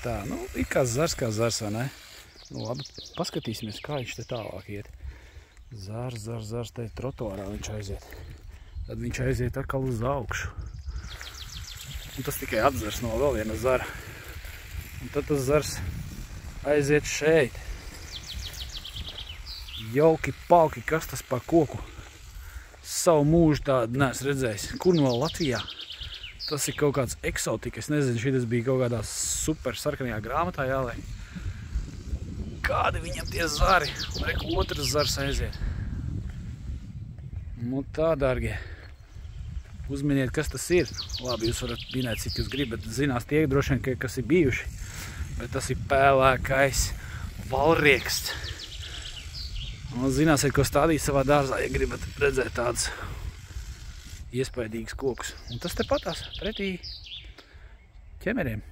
tā, nu, ir kā zars, vai ne? Nu, labi, paskatīsimies, kā viņš te tālāk iet. Zars, te trotuārā viņš aiziet. Tad viņš aiziet atkal uz augšu. Un tas tikai atzars no vēl viena zara. Un tad tas zars aiziet šeit. Jauki palki, kas tas par koku? Savu mūžu tādu neesmu redzējis. Kur no Latvijā? Tas ir kaut kāds eksotika. Es nezinu, šitas bija kaut kādā super sarkanajā grāmatā jāliek. Kādi viņam tie zari? Un reku otrs zars aiziet. Nu tā, dargie. Uzminiet, kas tas ir. Labi, jūs varat minēt, cik jūs gribat. Zinās tie, droši vien, kas ir bijuši. Bet tas ir pēlēkais valrieksts. Un zināsiet, ko stādīt savā dārzā, ja gribat redzēt tādus iespaidīgus kokus. Un tas te patās pretī ķemeriem.